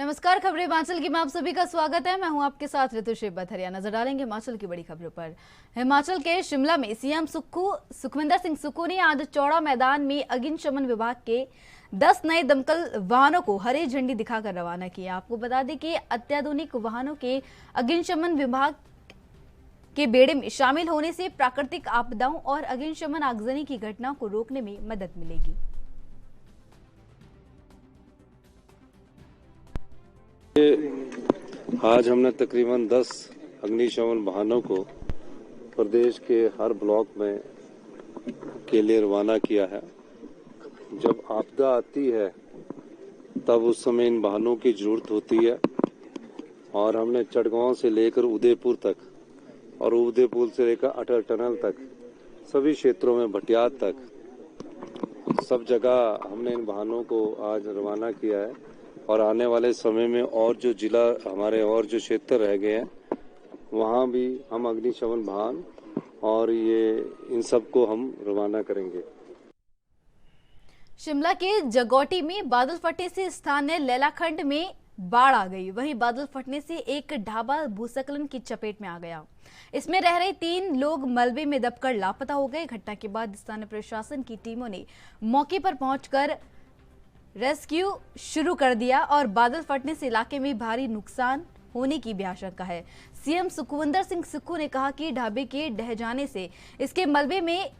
नमस्कार, खबरें हिमाचल की में आप सभी का स्वागत है। मैं हूं आपके साथ ऋतुश्री बथरिया। नजर डालेंगे हिमाचल की बड़ी खबरों पर। हिमाचल के शिमला में सीएम सुखविंदर सिंह सुक्खू ने आज चौड़ा मैदान में अग्निशमन विभाग के 10 नए दमकल वाहनों को हरी झंडी दिखाकर रवाना किया। आपको बता दें कि अत्याधुनिक वाहनों के अग्निशमन विभाग के बेड़े में शामिल होने से प्राकृतिक आपदाओं और अग्निशमन आगजनी की घटनाओं को रोकने में मदद मिलेगी। आज हमने तकरीबन 10 अग्निशमन वाहनों को प्रदेश के हर ब्लॉक में के लिए रवाना किया है। जब आपदा आती है तब उस समय इन वाहनों की जरूरत होती है और हमने चटगांव से लेकर उदयपुर तक और उदयपुर से लेकर अटल टनल तक सभी क्षेत्रों में भटियात तक सब जगह हमने इन वाहनों को आज रवाना किया है और आने वाले समय में और जो जिला हमारे और जो क्षेत्र रह गए हैं वहाँ भी हम अग्निशमन वाहन और ये इन सब को हम रवाना करेंगे। शिमला के जगोटी में बादल फटने से स्थानीय लैलाखंड में बाढ़ आ गई। वहीं बादल फटने से एक ढाबा भूस्खलन की चपेट में आ गया। इसमें रह रहे 3 लोग मलबे में दबकर लापता हो गए। घटना के बाद स्थानीय प्रशासन की टीमों ने मौके पर पहुंचकर रेस्क्यू शुरू कर दिया और बादल फटने से इलाके में भारी नुकसान होने की भी आशंका है। सीएम सुखविंदर सिंह सुक्खू ने कहा कि ढाबे के ढह जाने से इसके मलबे में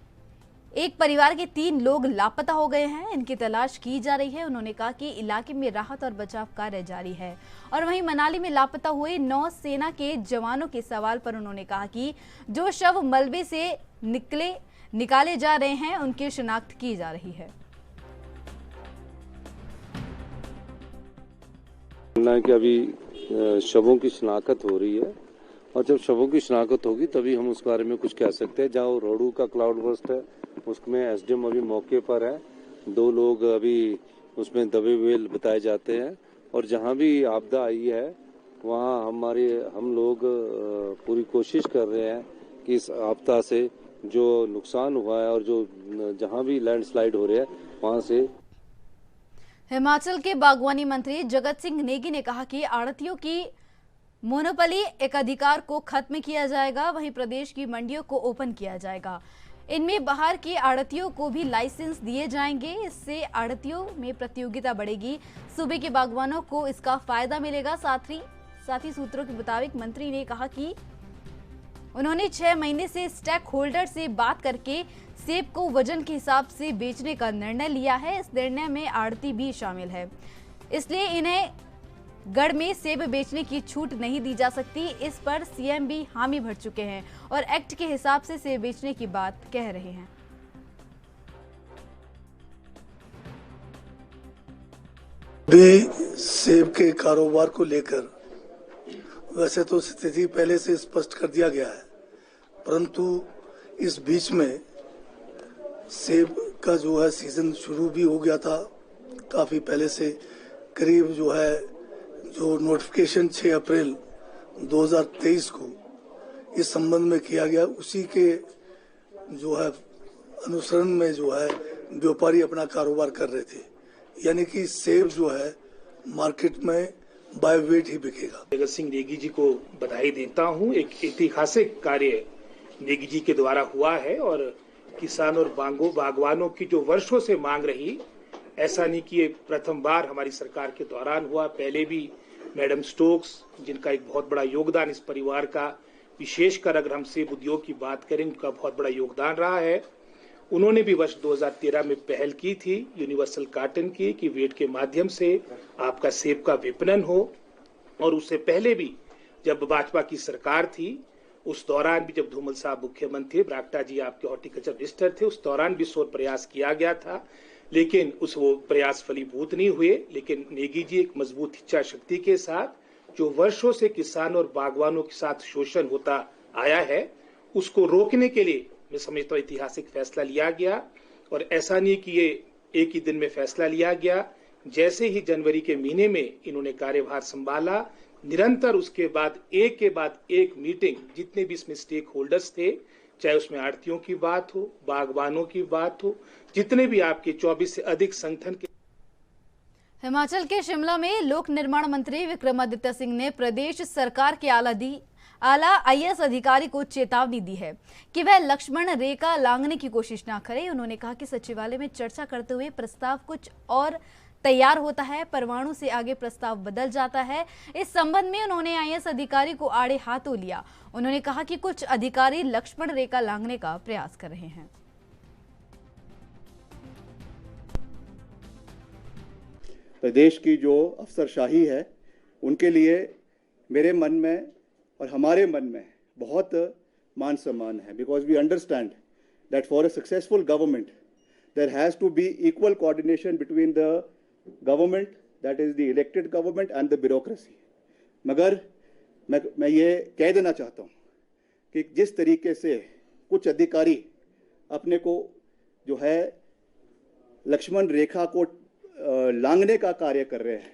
एक परिवार के 3 लोग लापता हो गए हैं। इनकी तलाश की जा रही है। उन्होंने कहा कि इलाके में राहत और बचाव कार्य जारी है। और वहीं मनाली में लापता हुए 9 सेना के जवानों के सवाल पर उन्होंने कहा कि जो शव मलबे से निकाले जा रहे हैं उनकी शिनाख्त की जा रही है। कि अभी शवों की शिनाख्त हो रही है और जब शवों की शिनाख्त होगी तभी हम उस बारे में कुछ कह सकते हैं। जहाँ रोडू का क्लाउड बर्स्ट है उसमें एसडीएम अभी मौके पर है। 2 लोग अभी उसमें दबे हुए बताए जाते हैं और जहाँ भी आपदा आई है वहाँ हम लोग पूरी कोशिश कर रहे हैं कि इस आपदा से जो नुकसान हुआ है और जो जहाँ भी लैंडस्लाइड हो रहे हैं वहाँ से। हिमाचल के बागवानी मंत्री जगत सिंह नेगी ने कहा कि आड़तियों की मोनोपोली एकाधिकार को खत्म किया जाएगा। वहीं प्रदेश की मंडियों को ओपन किया जाएगा। इनमें बाहर के आड़तियों को भी लाइसेंस दिए जाएंगे। इससे आड़तियों में प्रतियोगिता बढ़ेगी। सूबे के बागवानों को इसका फायदा मिलेगा। साथ ही सूत्रों के मुताबिक मंत्री ने कहा कि उन्होंने 6 महीने से स्टेक होल्डर से बात करके सेब को वजन के हिसाब से बेचने का निर्णय लिया है। इस निर्णय में आड़ती भी शामिल है, इसलिए इन्हें गढ़ में सेब बेचने की छूट नहीं दी जा सकती। इस पर सीएम भी हामी भर चुके हैं और एक्ट के हिसाब से सेब बेचने की बात कह रहे हैं। सेब के कारोबार को लेकर वैसे तो स्थिति पहले से स्पष्ट कर दिया गया है, परंतु इस बीच में सेब का जो है सीजन शुरू भी हो गया था काफी पहले से। करीब जो नोटिफिकेशन 6 अप्रैल 2023 को इस संबंध में किया गया, उसी के अनुसरण में व्यापारी अपना कारोबार कर रहे थे। यानी कि सेब मार्केट में बाय वेट ही बिकेगा। जगत सिंह नेगी जी को बधाई देता हूं। एक ऐतिहासिक कार्य नेगी जी के द्वारा हुआ है और किसान और बागवानों की जो वर्षों से मांग रही, ऐसा नहीं कि ये प्रथम बार हमारी सरकार के दौरान हुआ। पहले भी मैडम स्टोक्स, जिनका एक बहुत बड़ा योगदान इस परिवार का, विशेषकर अगर हम सेब उद्योग की बात करें, उनका बहुत बड़ा योगदान रहा है। उन्होंने भी वर्ष 2013 में पहल की थी यूनिवर्सल कार्टन की कि वेट के माध्यम से आपका सेब का विपणन हो। और उससे पहले भी जब भाजपा की सरकार थी उस दौरान भी, जब धूमल साहब मुख्यमंत्री, बरागटा जी आपके हॉर्टिकल्चर मिनिस्टर थे, उस दौरान भी शोध प्रयास किया गया था, लेकिन वो प्रयास फलीभूत नहीं हुए। लेकिन नेगी जी एक मजबूत इच्छा शक्ति के साथ जो वर्षों से किसान और बागवानों के साथ शोषण होता आया है उसको रोकने के लिए मैं समझता हूँ ऐतिहासिक फैसला लिया गया। और ऐसा नहीं कि ये एक ही दिन में फैसला लिया गया। जैसे ही जनवरी के महीने में इन्होंने कार्यभार संभाला, निरंतर उसके बाद एक मीटिंग, जितने भी इसमें स्टेक होल्डर्स थे, चाहे उसमें आड़तियों की बात हो, बागवानों की बात हो, जितने भी आपके 24 से अधिक संगठन के हिमाचल के शिमला में लोक निर्माण मंत्री विक्रमादित्य सिंह ने प्रदेश सरकार के आला आईएएस अधिकारी को चेतावनी दी है कि वह लक्ष्मण रेखा लांघने की कोशिश न करे। उन्होंने कहा कि सचिवालय में चर्चा करते हुए प्रस्ताव कुछ और तैयार होता है, परमाणु से आगे प्रस्ताव बदल जाता है। इस संबंध में उन्होंने आईएएस अधिकारी को आड़े हाथों लिया। उन्होंने कहा कि कुछ अधिकारी लक्ष्मण रेखा लांघने का प्रयास कर रहे हैं। प्रदेश की जो अफसरशाही है उनके लिए मेरे मन में और हमारे मन में बहुत मान सम्मान है, because we understand that for a successful government there has to be equal coordination between the government, that is the elected government and the bureaucracy. मगर मैं ये कह देना चाहता हूँ कि जिस तरीके से कुछ अधिकारी अपने को जो है लक्ष्मण रेखा को लांघने का कार्य कर रहे हैं,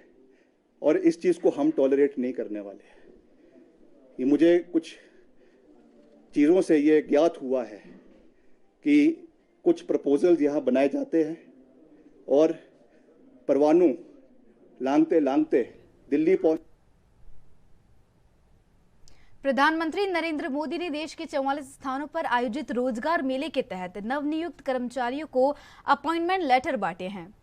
और इस चीज़ को हम टॉलरेट नहीं करने वाले हैं। ये मुझे कुछ चीज़ों से ये ज्ञात हुआ है कि कुछ प्रपोजल्स यहाँ बनाए जाते हैं और परवाणु लांघते लांघते दिल्ली पहुंच। प्रधानमंत्री नरेंद्र मोदी ने देश के 44 स्थानों पर आयोजित रोजगार मेले के तहत नवनियुक्त कर्मचारियों को अपॉइंटमेंट लेटर बांटे हैं।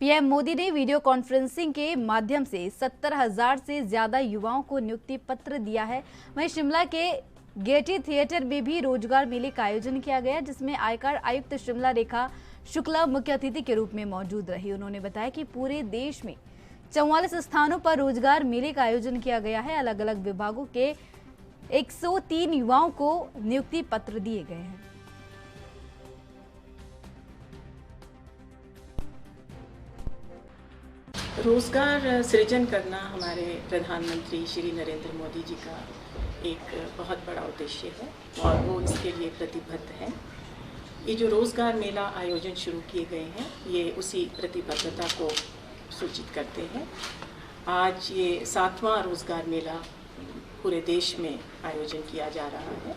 पीएम मोदी ने वीडियो कॉन्फ्रेंसिंग के माध्यम से 70,000 से ज्यादा युवाओं को नियुक्ति पत्र दिया है। वहीं शिमला के गेयटी थिएटर में भी रोजगार मेले का आयोजन किया गया, जिसमें आयकर आयुक्त शिमला रेखा शुक्ला मुख्य अतिथि के रूप में मौजूद रही। उन्होंने बताया कि पूरे देश में 44 स्थानों पर रोजगार मेले का आयोजन किया गया है। अलग अलग विभागों के 103 युवाओं को नियुक्ति पत्र दिए गए हैं। रोजगार सृजन करना हमारे प्रधानमंत्री श्री नरेंद्र मोदी जी का एक बहुत बड़ा उद्देश्य है और वो इसके लिए प्रतिबद्ध है। ये जो रोजगार मेला आयोजन शुरू किए गए हैं, ये उसी प्रतिबद्धता को सूचित करते हैं। आज ये 7वां रोजगार मेला पूरे देश में आयोजन किया जा रहा है।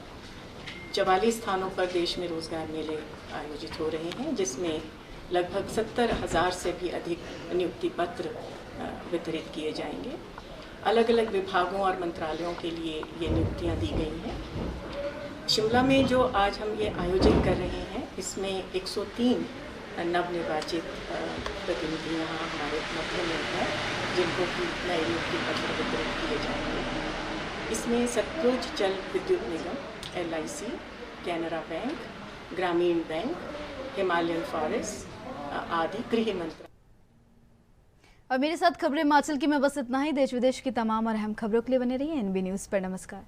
44 स्थानों पर देश में रोजगार मेले आयोजित हो रहे हैं, जिसमें लगभग 70,000 से भी अधिक नियुक्ति पत्र वितरित किए जाएंगे। अलग अलग विभागों और मंत्रालयों के लिए ये नियुक्तियां दी गई हैं। शिमला में जो आज हम ये आयोजित कर रहे हैं, इसमें 103 नवनिर्वाचित प्रतिनिधि यहाँ हमारे मध्य में हैं, जिनको कि नए नियुक्ति पत्र वितरित किए जाएंगे। इसमें सतलुज जल विद्युत निगम, LIC, कैनरा बैंक, ग्रामीण बैंक, हिमालयन फॉरेस्ट आदि गृह मंत्रालय। और मेरे साथ खबरें हिमाचल की में बस इतना ही। देश विदेश की तमाम और अहम खबरों के लिए बने रहिए NB न्यूज़ पर। नमस्कार।